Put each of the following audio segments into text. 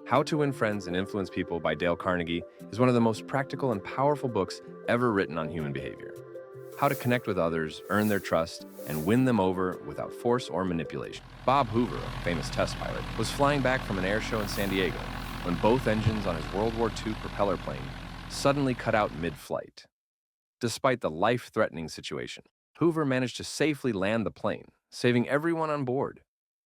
How to Win Friends and Influence People by Dale Carnegie is one of the most practical and powerful books ever written on human behavior. How to connect with others, earn their trust, and win them over without force or manipulation. Bob Hoover, a famous test pilot, was flying back from an air show in San Diego when both engines on his World War II propeller plane suddenly cut out mid-flight. Despite the life-threatening situation, Hoover managed to safely land the plane, saving everyone on board.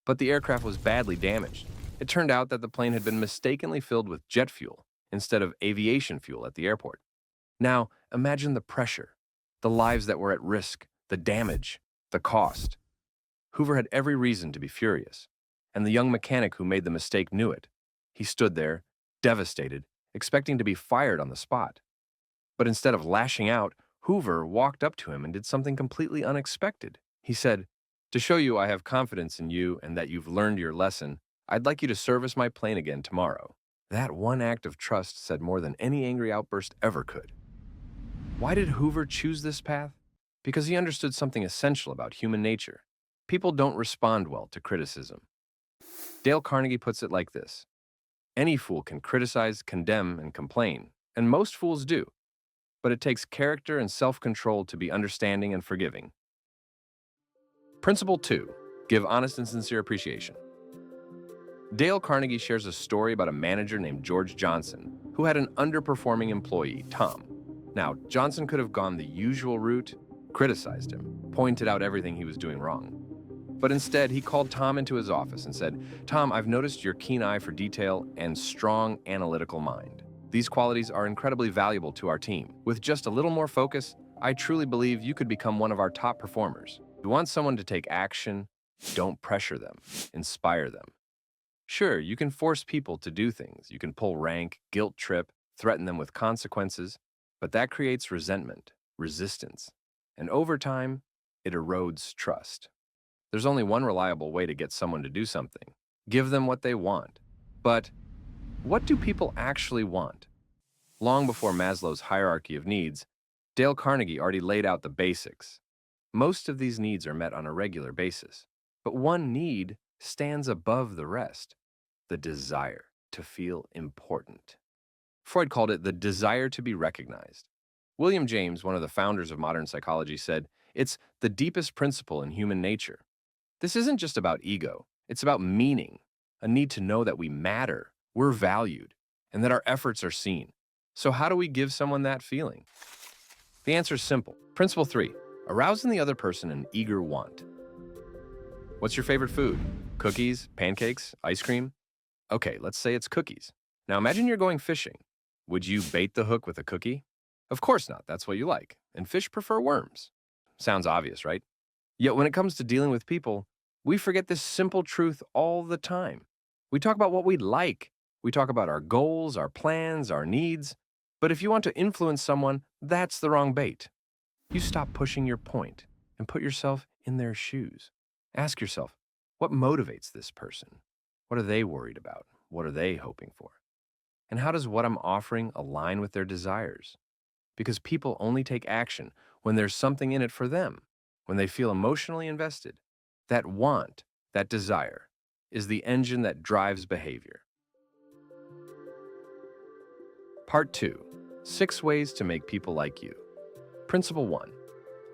But the aircraft was badly damaged. It turned out that the plane had been mistakenly filled with jet fuel instead of aviation fuel at the airport. Now, imagine the pressure, the lives that were at risk, the damage, the cost. Hoover had every reason to be furious, and the young mechanic who made the mistake knew it. He stood there, devastated, expecting to be fired on the spot. But instead of lashing out, Hoover walked up to him and did something completely unexpected. He said, "To show you I have confidence in you and that you've learned your lesson, I'd like you to service my plane again tomorrow." That one act of trust said more than any angry outburst ever could. Why did Hoover choose this path? Because he understood something essential about human nature. People don't respond well to criticism. Dale Carnegie puts it like this: any fool can criticize, condemn, and complain, and most fools do. But it takes character and self-control to be understanding and forgiving. Principle 2. Give honest and sincere appreciation. Dale Carnegie shares a story about a manager named George Johnson who had an underperforming employee, Tom. Now, Johnson could have gone the usual route, criticized him, pointed out everything he was doing wrong. But instead, he called Tom into his office and said, "Tom, I've noticed your keen eye for detail and strong analytical mind. These qualities are incredibly valuable to our team. With just a little more focus, I truly believe you could become one of our top performers. If you want someone to take action, don't pressure them, inspire them. Sure, you can force people to do things. You can pull rank, guilt trip, threaten them with consequences, but that creates resentment, resistance, and over time, it erodes trust. There's only one reliable way to get someone to do something. Give them what they want. But what do people actually want? Long before Maslow's hierarchy of needs, Dale Carnegie already laid out the basics. Most of these needs are met on a regular basis, but one need stands above the rest: the desire to feel important. Freud called it the desire to be recognized. William James, one of the founders of modern psychology, said, "It's the deepest principle in human nature." This isn't just about ego, it's about meaning, a need to know that we matter, we're valued, and that our efforts are seen. So how do we give someone that feeling? The answer is simple. Principle 3, arouse in the other person an eager want. What's your favorite food? Cookies, pancakes, ice cream? Okay, let's say it's cookies. Now imagine you're going fishing. Would you bait the hook with a cookie? Of course not, that's what you like. And fish prefer worms. Sounds obvious, right? Yet when it comes to dealing with people, we forget this simple truth all the time. We talk about what we like. We talk about our goals, our plans, our needs. But if you want to influence someone, that's the wrong bait. You stop pushing your point and put yourself in their shoes. Ask yourself, what motivates this person? What are they worried about? What are they hoping for? And how does what I'm offering align with their desires? Because people only take action when there's something in it for them, when they feel emotionally invested. That want, that desire, is the engine that drives behavior. Part 2, 6 ways to make people like you. Principle 1,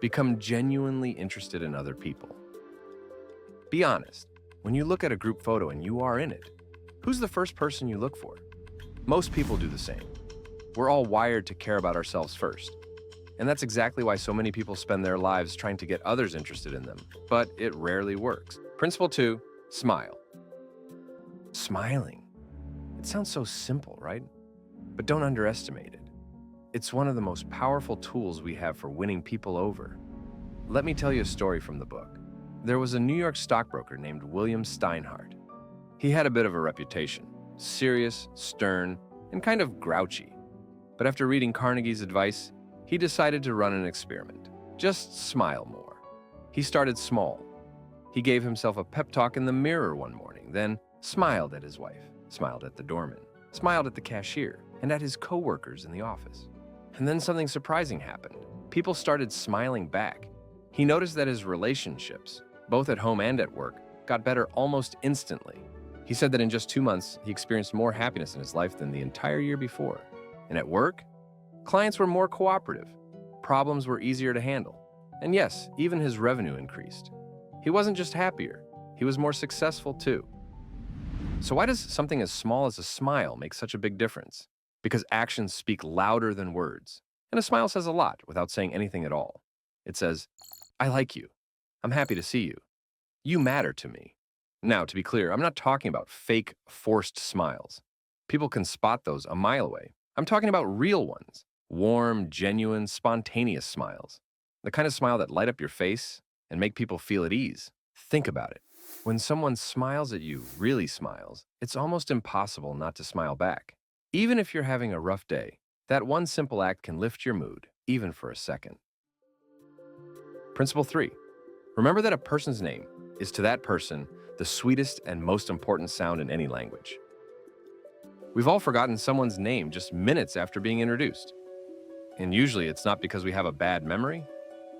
become genuinely interested in other people. Be honest. When you look at a group photo and you are in it, who's the first person you look for? Most people do the same. We're all wired to care about ourselves first. And that's exactly why so many people spend their lives trying to get others interested in them, but it rarely works. Principle 2, smile. Smiling. It sounds so simple, right? But don't underestimate it. It's one of the most powerful tools we have for winning people over. Let me tell you a story from the book. There was a New York stockbroker named William Steinhardt. He had a bit of a reputation, serious, stern, and kind of grouchy. But after reading Carnegie's advice, he decided to run an experiment. Just smile more. He started small. He gave himself a pep talk in the mirror one morning, then smiled at his wife, smiled at the doorman, smiled at the cashier, and at his coworkers in the office. And then something surprising happened. People started smiling back. He noticed that his relationships, both at home and at work, got better almost instantly. He said that in just 2 months, he experienced more happiness in his life than the entire year before. And at work, clients were more cooperative, problems were easier to handle, and yes, even his revenue increased. He wasn't just happier, he was more successful too. So why does something as small as a smile make such a big difference? Because actions speak louder than words. And a smile says a lot without saying anything at all. It says, I like you. I'm happy to see you. You matter to me. Now, to be clear, I'm not talking about fake, forced smiles. People can spot those a mile away. I'm talking about real ones. Warm, genuine, spontaneous smiles. The kind of smile that light up your face and make people feel at ease. Think about it. When someone smiles at you, really smiles, it's almost impossible not to smile back. Even if you're having a rough day, that one simple act can lift your mood, even for a second. Principle 3. Remember that a person's name is to that person the sweetest and most important sound in any language. We've all forgotten someone's name just minutes after being introduced. And usually it's not because we have a bad memory,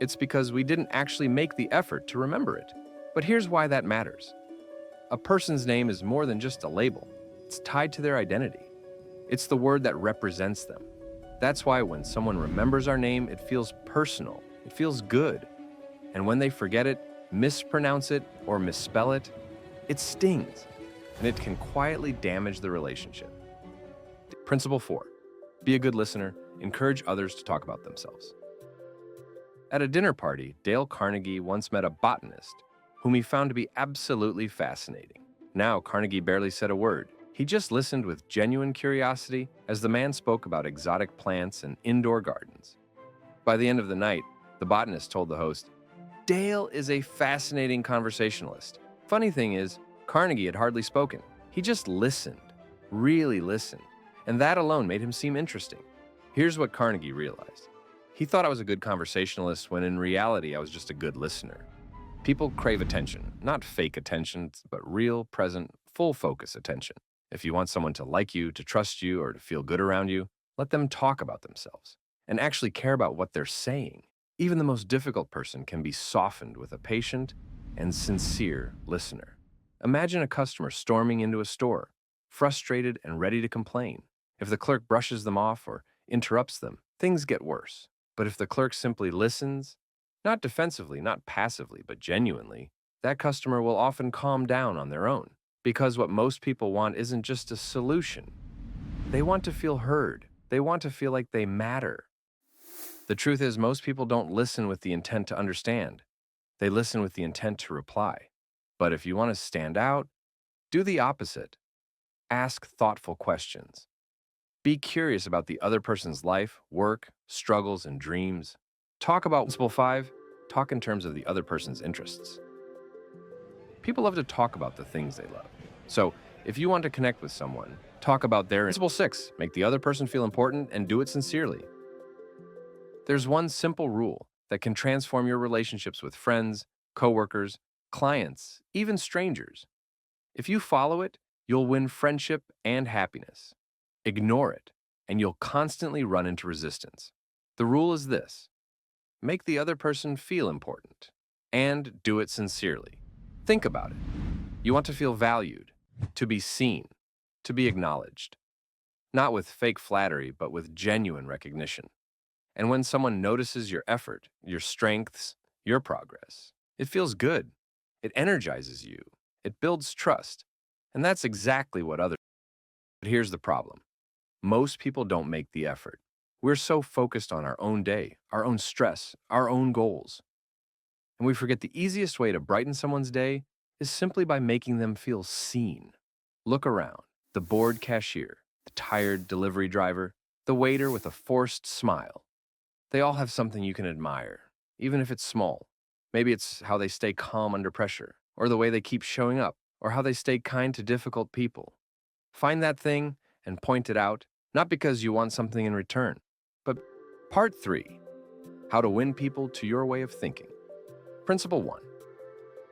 it's because we didn't actually make the effort to remember it. But here's why that matters. A person's name is more than just a label. It's tied to their identity. It's the word that represents them. That's why when someone remembers our name, it feels personal. It feels good. And when they forget it, mispronounce it, or misspell it, it stings. And it can quietly damage the relationship. Principle 4. Be a good listener. Encourage others to talk about themselves. At a dinner party, Dale Carnegie once met a botanist whom he found to be absolutely fascinating. Now, Carnegie barely said a word. He just listened with genuine curiosity as the man spoke about exotic plants and indoor gardens. By the end of the night, the botanist told the host, Dale is a fascinating conversationalist. Funny thing is, Carnegie had hardly spoken. He just listened, really listened, and that alone made him seem interesting. Here's what Carnegie realized. He thought I was a good conversationalist when in reality I was just a good listener. People crave attention, not fake attention, but real, present, full focus attention. If you want someone to like you, to trust you, or to feel good around you, let them talk about themselves and actually care about what they're saying. Even the most difficult person can be softened with a patient and sincere listener. Imagine a customer storming into a store, frustrated and ready to complain. If the clerk brushes them off or interrupts them, things get worse. But if the clerk simply listens, not defensively, not passively, but genuinely, that customer will often calm down on their own. Because what most people want isn't just a solution. They want to feel heard. They want to feel like they matter. The truth is, most people don't listen with the intent to understand. They listen with the intent to reply. But if you want to stand out, do the opposite. Ask thoughtful questions. Be curious about the other person's life, work, struggles, and dreams. Talk about Principle 5. Talk in terms of the other person's interests. People love to talk about the things they love. So, if you want to connect with someone, talk about their Principle 6. Make the other person feel important and do it sincerely. There's one simple rule that can transform your relationships with friends, coworkers, clients, even strangers. If you follow it, you'll win friendship and happiness. Ignore it, and you'll constantly run into resistance. The rule is this: make the other person feel important, and do it sincerely. Think about it. You want to feel valued, to be seen, to be acknowledged. Not with fake flattery, but with genuine recognition. And when someone notices your effort, your strengths, your progress, it feels good. It energizes you. It builds trust. And that's exactly what others do. But here's the problem. Most people don't make the effort. We're so focused on our own day, our own stress, our own goals. And we forget the easiest way to brighten someone's day is simply by making them feel seen. Look around. The bored cashier, the tired delivery driver, the waiter with a forced smile. They all have something you can admire, even if it's small. Maybe it's how they stay calm under pressure, or the way they keep showing up, or how they stay kind to difficult people. Find that thing and point it out, not because you want something in return, but Part 3, how to win people to your way of thinking. Principle 1,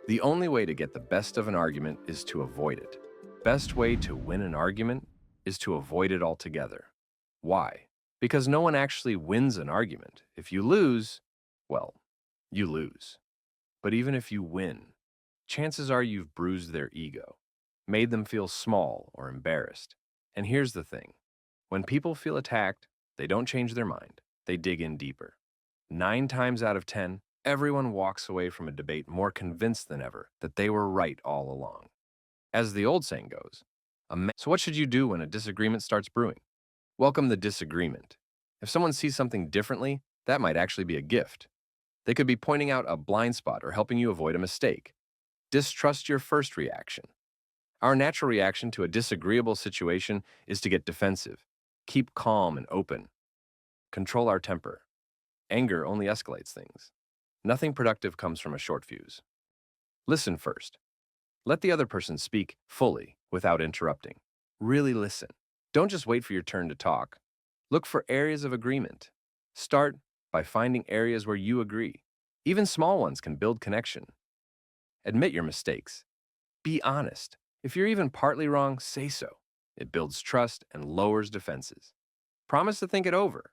the only way to get the best of an argument is to avoid it. Best way to win an argument is to avoid it altogether. Why? Because no one actually wins an argument. If you lose, well, you lose. But even if you win, chances are you've bruised their ego. made them feel small or embarrassed. And here's the thing. When people feel attacked, they don't change their mind. They dig in deeper. 9 times out of 10, everyone walks away from a debate more convinced than ever that they were right all along. As the old saying goes, so what should you do when a disagreement starts brewing? Welcome the disagreement. If someone sees something differently, that might actually be a gift. They could be pointing out a blind spot or helping you avoid a mistake. Distrust your first reaction. Our natural reaction to a disagreeable situation is to get defensive, keep calm and open, control our temper. Anger only escalates things. Nothing productive comes from a short fuse. Listen first. Let the other person speak fully without interrupting. Really listen. Don't just wait for your turn to talk. Look for areas of agreement. Start by finding areas where you agree. Even small ones can build connection. Admit your mistakes. Be honest. If you're even partly wrong, say so. It builds trust and lowers defenses. Promise to think it over.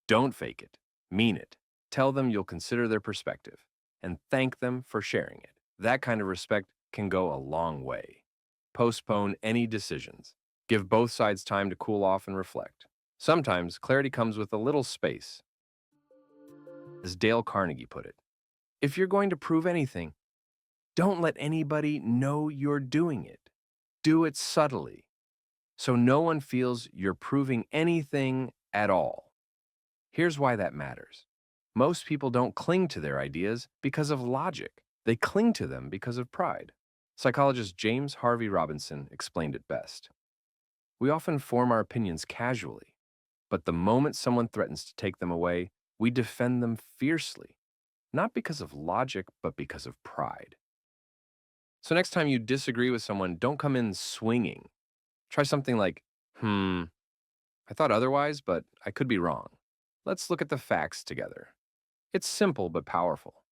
Don't fake it. Mean it. Tell them you'll consider their perspective and thank them for sharing it. That kind of respect can go a long way. Postpone any decisions. Give both sides time to cool off and reflect. Sometimes clarity comes with a little space. As Dale Carnegie put it, if you're going to prove anything, don't let anybody know you're doing it. Do it subtly, so no one feels you're proving anything at all. Here's why that matters. Most people don't cling to their ideas because of logic. They cling to them because of pride. Psychologist James Harvey Robinson explained it best. We often form our opinions casually, but the moment someone threatens to take them away, we defend them fiercely, not because of logic, but because of pride. So next time you disagree with someone, don't come in swinging. Try something like, I thought otherwise, but I could be wrong. Let's look at the facts together. It's simple but powerful,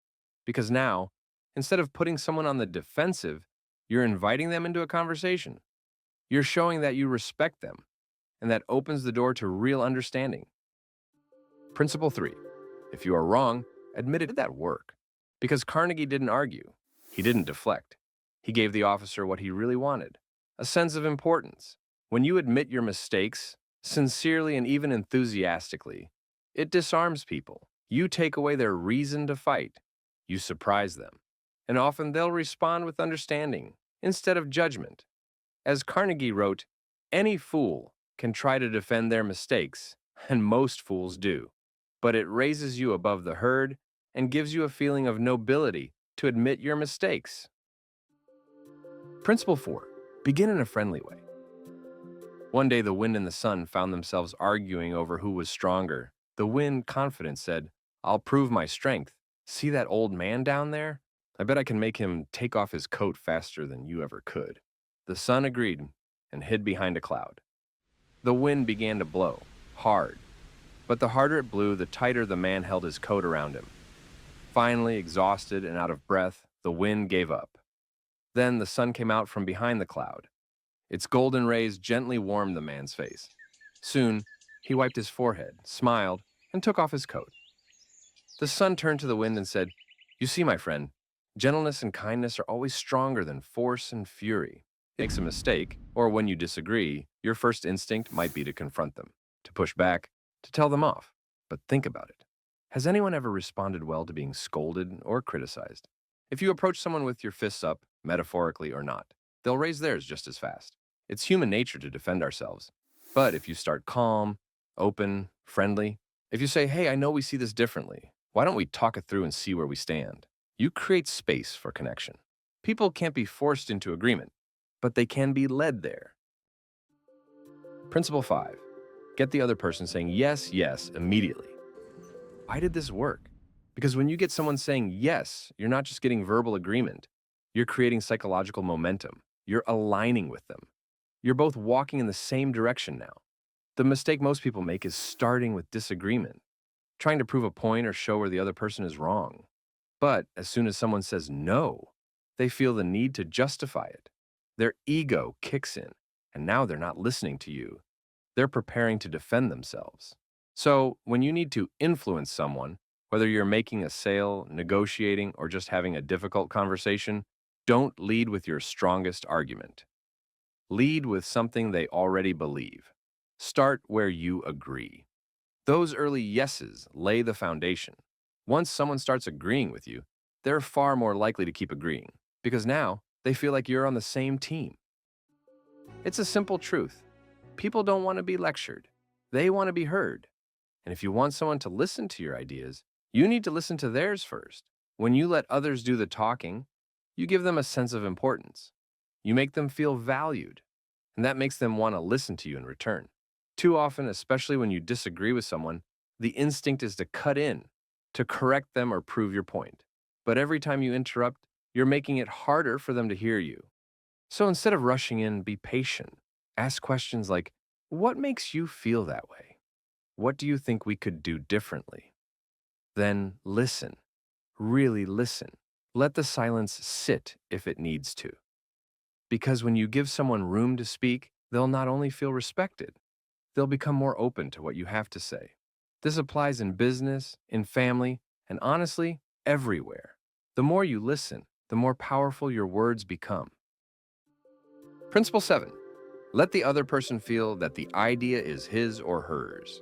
because now, instead of putting someone on the defensive, you're inviting them into a conversation. You're showing that you respect them, and that opens the door to real understanding. Principle 3. If you are wrong, admit it. Did that work? Because Carnegie didn't argue. He didn't deflect. He gave the officer what he really wanted, a sense of importance. When you admit your mistakes, sincerely and even enthusiastically, it disarms people. You take away their reason to fight. You surprise them. And often they'll respond with understanding instead of judgment. As Carnegie wrote, any fool can try to defend their mistakes, and most fools do. But it raises you above the herd and gives you a feeling of nobility to admit your mistakes. Principle 4. Begin in a friendly way. One day, the wind and the sun found themselves arguing over who was stronger. The wind, confident, said, "I'll prove my strength. See that old man down there? I bet I can make him take off his coat faster than you ever could." The sun agreed and hid behind a cloud. The wind began to blow, hard. But the harder it blew, the tighter the man held his coat around him. Finally, exhausted and out of breath, the wind gave up. Then the sun came out from behind the cloud. Its golden rays gently warmed the man's face. Soon, he wiped his forehead, smiled, and took off his coat. The sun turned to the wind and said, "You see, my friend, gentleness and kindness are always stronger than force and fury. It makes a mistake, or when you disagree, your first instinct might be to confront them, to push back, to tell them off. But think about it. Has anyone ever responded well to being scolded or criticized? If you approach someone with your fists up, metaphorically or not, they'll raise theirs just as fast. It's human nature to defend ourselves. But if you start calm, open, friendly, if you say, "Hey, I know we see this differently. Why don't we talk it through and see where we stand?" You create space for connection. People can't be forced into agreement, but they can be led there. Principle 5. Get the other person saying yes, yes, immediately. Why did this work? Because when you get someone saying yes, you're not just getting verbal agreement. You're creating psychological momentum. You're aligning with them. You're both walking in the same direction now. The mistake most people make is starting with disagreement, trying to prove a point or show where the other person is wrong. But as soon as someone says no, they feel the need to justify it. Their ego kicks in, and now they're not listening to you. They're preparing to defend themselves. So when you need to influence someone, whether you're making a sale, negotiating, or just having a difficult conversation, don't lead with your strongest argument. Lead with something they already believe. Start where you agree. Those early yeses lay the foundation. Once someone starts agreeing with you, they're far more likely to keep agreeing, because now they feel like you're on the same team. It's a simple truth. People don't want to be lectured. They want to be heard. And if you want someone to listen to your ideas, you need to listen to theirs first. When you let others do the talking, you give them a sense of importance. You make them feel valued, and that makes them want to listen to you in return. Too often, especially when you disagree with someone, the instinct is to cut in, to correct them or prove your point. But every time you interrupt, you're making it harder for them to hear you. So instead of rushing in, be patient. Ask questions like, what makes you feel that way? What do you think we could do differently? Then listen. Really listen. Let the silence sit if it needs to. Because when you give someone room to speak, they'll not only feel respected, they'll become more open to what you have to say. This applies in business, in family, and honestly, everywhere. The more you listen, the more powerful your words become. Principle 7. Let the other person feel that the idea is his or hers.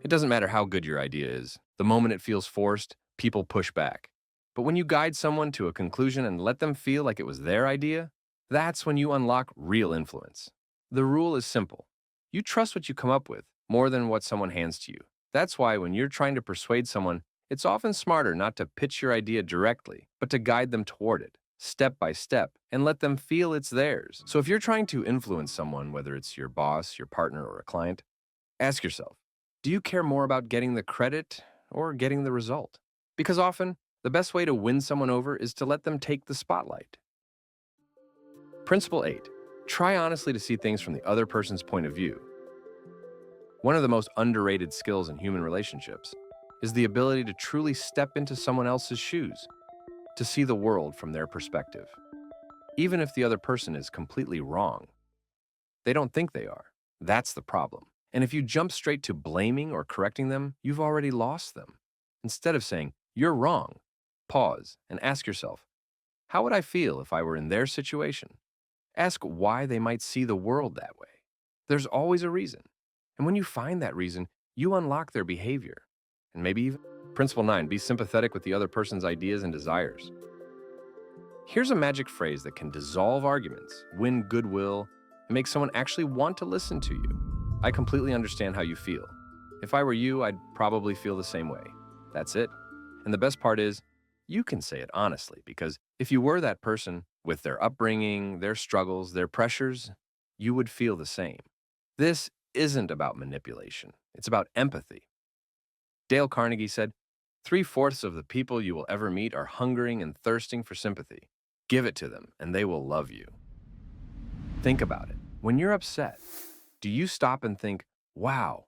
It doesn't matter how good your idea is. The moment it feels forced, people push back. But when you guide someone to a conclusion and let them feel like it was their idea, that's when you unlock real influence. The rule is simple. You trust what you come up with more than what someone hands to you. That's why when you're trying to persuade someone, it's often smarter not to pitch your idea directly, but to guide them toward it, step by step, and let them feel it's theirs. So if you're trying to influence someone, whether it's your boss, your partner, or a client, ask yourself, do you care more about getting the credit or getting the result? Because often, the best way to win someone over is to let them take the spotlight. Principle 8. Try honestly to see things from the other person's point of view. One of the most underrated skills in human relationships is the ability to truly step into someone else's shoes, to see the world from their perspective. Even if the other person is completely wrong, they don't think they are. That's the problem. And if you jump straight to blaming or correcting them, you've already lost them. Instead of saying, you're wrong, pause and ask yourself, how would I feel if I were in their situation? Ask why they might see the world that way. There's always a reason. And when you find that reason, you unlock their behavior. And maybe even Principle 9, be sympathetic with the other person's ideas and desires. Here's a magic phrase that can dissolve arguments, win goodwill, and make someone actually want to listen to you. I completely understand how you feel. If I were you, I'd probably feel the same way. That's it. And the best part is, you can say it honestly, because if you were that person, with their upbringing, their struggles, their pressures, you would feel the same. This isn't about manipulation. It's about empathy. Dale Carnegie said, 3/4 of the people you will ever meet are hungering and thirsting for sympathy. Give it to them, and they will love you. Think about it. When you're upset, do you stop and think, wow,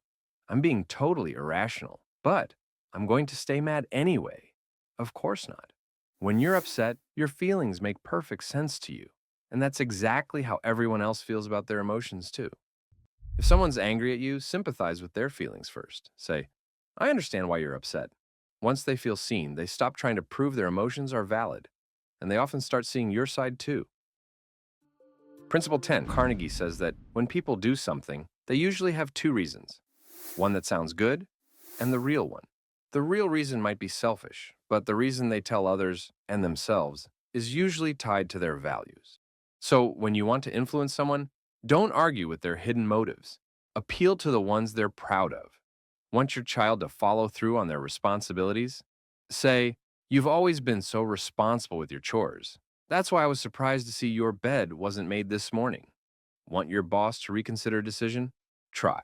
I'm being totally irrational, but I'm going to stay mad anyway? Of course not. When you're upset, your feelings make perfect sense to you. And that's exactly how everyone else feels about their emotions too. If someone's angry at you, sympathize with their feelings first. Say, I understand why you're upset. Once they feel seen, they stop trying to prove their emotions are valid. And they often start seeing your side too. Principle 10, Carnegie says that when people do something, they usually have two reasons. One that sounds good, and the real one. The real reason might be selfish, but the reason they tell others and themselves is usually tied to their values. So when you want to influence someone, don't argue with their hidden motives. Appeal to the ones they're proud of. Want your child to follow through on their responsibilities? Say, you've always been so responsible with your chores. That's why I was surprised to see your bed wasn't made this morning. Want your boss to reconsider a decision? Try.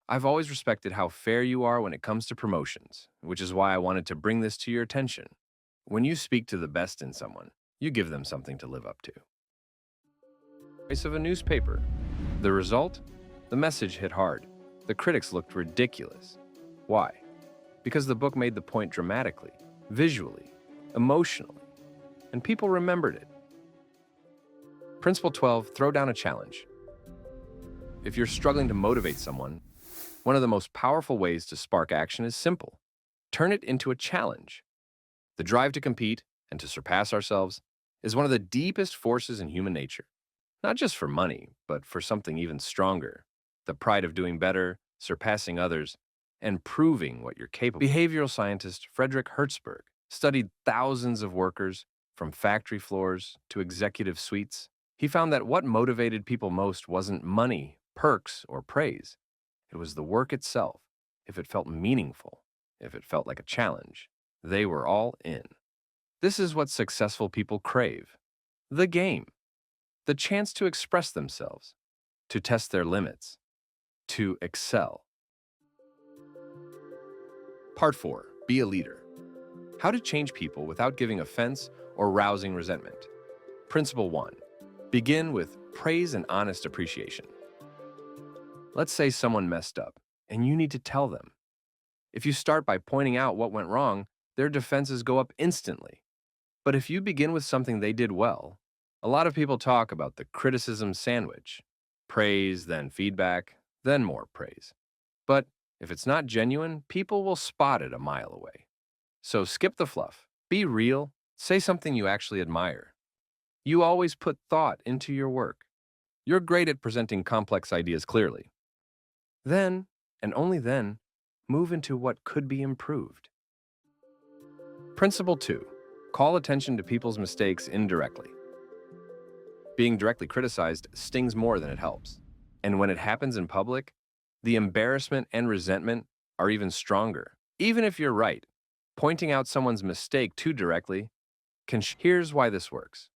I've always respected how fair you are when it comes to promotions, which is why I wanted to bring this to your attention. When you speak to the best in someone, you give them something to live up to. Price of a newspaper. The result? The message hit hard. The critics looked ridiculous. Why? Because the book made the point dramatically, visually, emotionally, and people remembered it. Principle 12, throw down a challenge. If you're struggling to motivate someone, one of the most powerful ways to spark action is simple. Turn it into a challenge. The drive to compete and to surpass ourselves is one of the deepest forces in human nature. not just for money, but for something even stronger: the pride of doing better, surpassing others, and proving what you're capable. Behavioral scientist Frederick Hertzberg studied thousands of workers from factory floors to executive suites. He found that what motivated people most wasn't money, perks, or praise. It was the work itself. If it felt meaningful, if it felt like a challenge, they were all in. This is what successful people crave: the game, the chance to express themselves, to test their limits, to excel. Part 4. Be a leader. How to change people without giving offense or rousing resentment. Principle 1. Begin with praise and honest appreciation. Let's say someone messed up, and you need to tell them. If you start by pointing out what went wrong, their defenses go up instantly. But if you begin with something they did well, a lot of people talk about the criticism sandwich: praise, then feedback, then more praise. But if it's not genuine, people will spot it a mile away. So skip the fluff. Be real. Say something you actually admire. You always put thought into your work. You're great at presenting complex ideas clearly. Then, and only then, move into what could be improved. Principle 2. Call attention to people's mistakes indirectly. Being directly criticized stings more than it helps. And when it happens in public, the embarrassment and resentment are even stronger. Even if you're right, pointing out someone's mistake too directly here's why this works.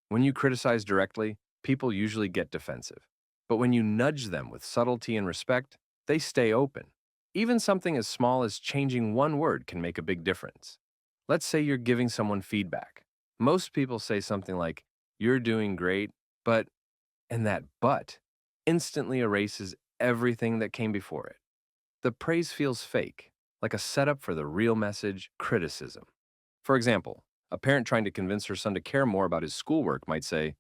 When you criticize directly, people usually get defensive. But when you nudge them with subtlety and respect, they stay open. Even something as small as changing one word can make a big difference. Let's say you're giving someone feedback. Most people say something like, "You're doing great, but," and that "but" instantly erases everything that came before it. The praise feels fake, like a setup for the real message: criticism. For example, a parent trying to convince her son to care more about his schoolwork might say,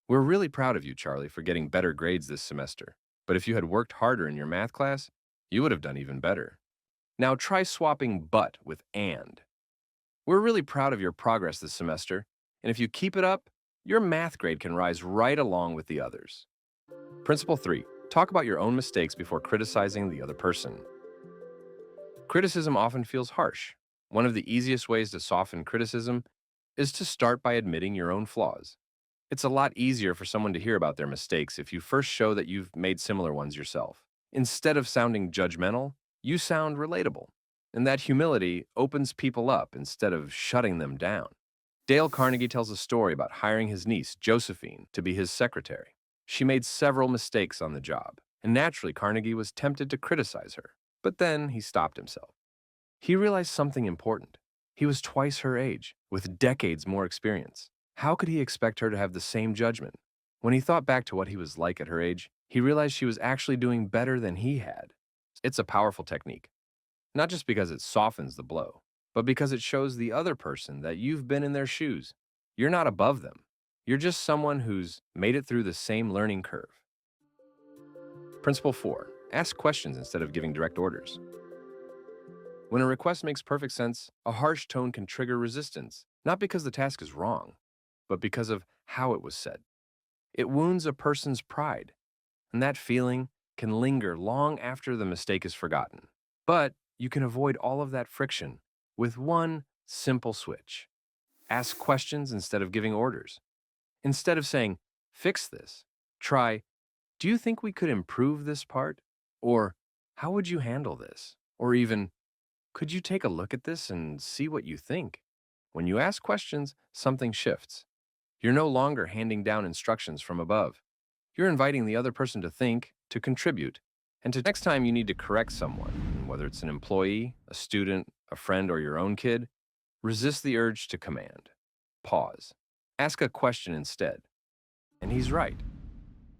"We're really proud of you, Charlie, for getting better grades this semester. But if you had worked harder in your math class, you would have done even better." Now try swapping "but" with "and." "We're really proud of your progress this semester, and if you keep it up, your math grade can rise right along with the others." Principle 3. Talk about your own mistakes before criticizing the other person. Criticism often feels harsh. One of the easiest ways to soften criticism is to start by admitting your own flaws. It's a lot easier for someone to hear about their mistakes if you first show that you've made similar ones yourself. Instead of sounding judgmental, you sound relatable. And that humility opens people up instead of shutting them down. Dale Carnegie tells a story about hiring his niece, Josephine, to be his secretary. She made several mistakes on the job, and naturally Carnegie was tempted to criticize her. But then he stopped himself. He realized something important. He was twice her age, with decades more experience. How could he expect her to have the same judgment? When he thought back to what he was like at her age, he realized she was actually doing better than he had. It's a powerful technique, not just because it softens the blow, but because it shows the other person that you've been in their shoes. You're not above them. You're just someone who's made it through the same learning curve. Principle 4. Ask questions instead of giving direct orders. When a request makes perfect sense, a harsh tone can trigger resistance, not because the task is wrong, but because of how it was said. It wounds a person's pride, and that feeling can linger long after the mistake is forgotten. But you can avoid all of that friction with one simple switch. Ask questions instead of giving orders. Instead of saying, "Fix this," try, "Do you think we could improve this part?" Or, "How would you handle this?" Or even, "Could you take a look at this and see what you think?" When you ask questions, something shifts. You're no longer handing down instructions from above. You're inviting the other person to think, to contribute, and to next time you need to correct someone, whether it's an employee, a student, a friend, or your own kid, resist the urge to command. Pause. Ask a question instead. And he's right.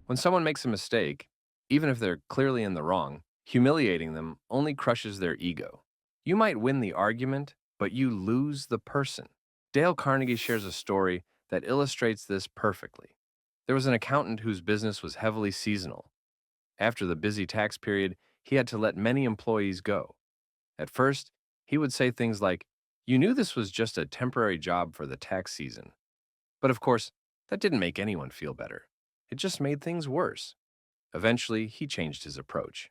When someone makes a mistake, even if they're clearly in the wrong, humiliating them only crushes their ego. You might win the argument, but you lose the person. Dale Carnegie shares a story that illustrates this perfectly. There was an accountant whose business was heavily seasonal. After the busy tax period, he had to let many employees go. At first, he would say things like, "You knew this was just a temporary job for the tax season." But of course, that didn't make anyone feel better. it just made things worse. Eventually, he changed his approach.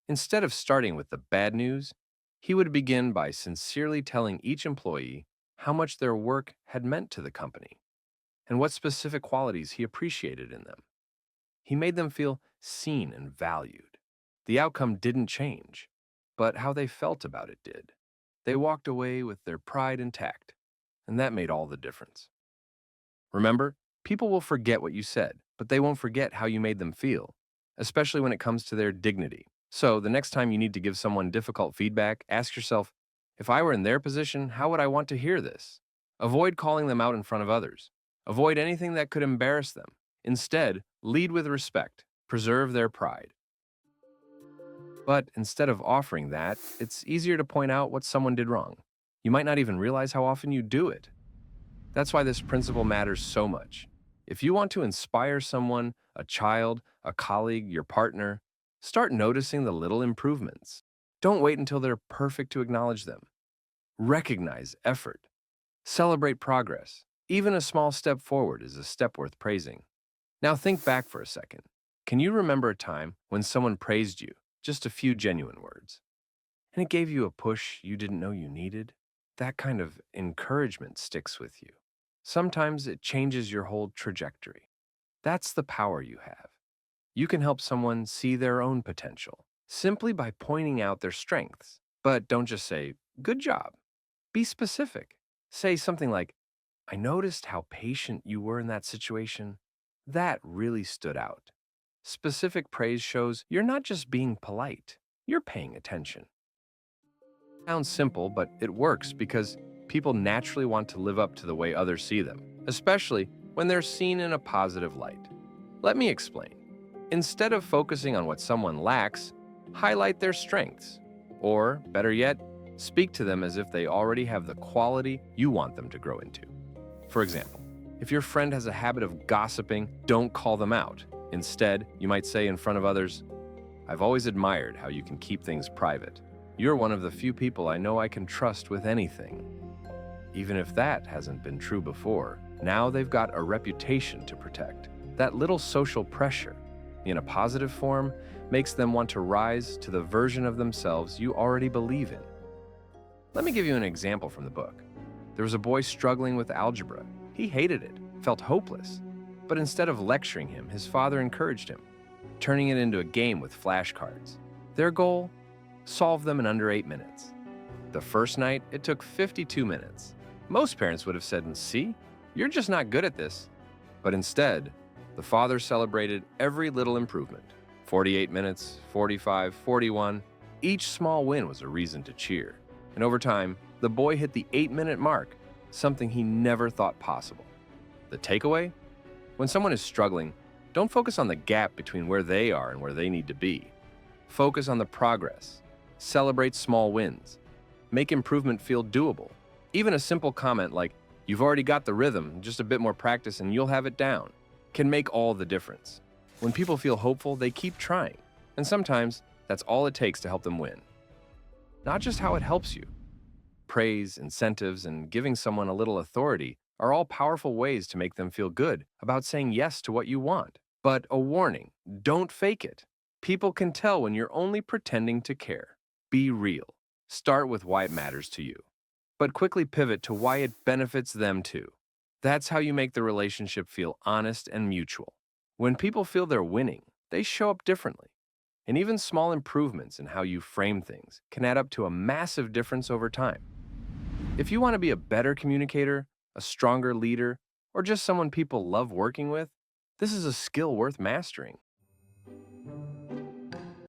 Instead of starting with the bad news, he would begin by sincerely telling each employee how much their work had meant to the company and what specific qualities he appreciated in them. He made them feel seen and valued. The outcome didn't change, but how they felt about it did. They walked away with their pride intact, and that made all the difference. Remember, people will forget what you said, but they won't forget how you made them feel, especially when it comes to their dignity. So, the next time you need to give someone difficult feedback, ask yourself, if I were in their position, how would I want to hear this? Avoid calling them out in front of others. Avoid anything that could embarrass them. Instead, lead with respect. Preserve their pride. But instead of offering that, it's easier to point out what someone did wrong. You might not even realize how often you do it. That's why this principle matters so much. If you want to inspire someone, a child, a colleague, your partner, start noticing the little improvements. Don't wait until they're perfect to acknowledge them. Recognize effort. Celebrate progress. Even a small step forward is a step worth praising. Now think back for a second. Can you remember a time when someone praised you, just a few genuine words, and it gave you a push you didn't know you needed? That kind of encouragement sticks with you. Sometimes it changes your whole trajectory. That's the power you have. You can help someone see their own potential simply by pointing out their strengths. But don't just say, "Good job." Be specific. Say something like, "I noticed how patient you were in that situation. That really stood out." Specific praise shows you're not just being polite, you're paying attention. Sounds simple, but it works because people naturally want to live up to the way others see them, especially when they're seen in a positive light. Let me explain. Instead of focusing on what someone lacks, highlight their strengths. Or, better yet, speak to them as if they already have the quality you want them to grow into. For example, if your friend has a habit of gossiping, don't call them out. Instead, you might say in front of others, "I've always admired how you can keep things private. You're one of the few people I know I can trust with anything." Even if that hasn't been true before, now they've got a reputation to protect. That little social pressure, in a positive form, makes them want to rise to the version of themselves you already believe in. Let me give you an example from the book. There was a boy struggling with algebra. He hated it, felt hopeless. But instead of lecturing him, his father encouraged him, turning it into a game with flashcards. Their goal? Solve them in under 8 minutes. The first night, it took 52 minutes. Most parents would have said, "See, you're just not good at this." But instead, the father celebrated every little improvement. 48 minutes, 45, 41. Each small win was a reason to cheer. And over time, the boy hit the 8-minute mark, something he never thought possible. The takeaway? When someone is struggling, don't focus on the gap between where they are and where they need to be. Focus on the progress. Celebrate small wins. Make improvement feel doable. Even a simple comment like, "You've already got the rhythm, just a bit more practice and you'll have it down," can make all the difference. When people feel hopeful, they keep trying. And sometimes, that's all it takes to help them win. Not just how it helps you. Praise, incentives, and giving someone a little authority are all powerful ways to make them feel good about saying yes to what you want. But a warning, don't fake it. People can tell when you're only pretending to care. Be real. Start with why it matters to you, but quickly pivot to why it benefits them too. That's how you make the relationship feel honest and mutual. When people feel they're winning, they show up differently. And even small improvements in how you frame things can add up to a massive difference over time. If you want to be a better communicator, a stronger leader, or just someone people love working with, this is a skill worth mastering.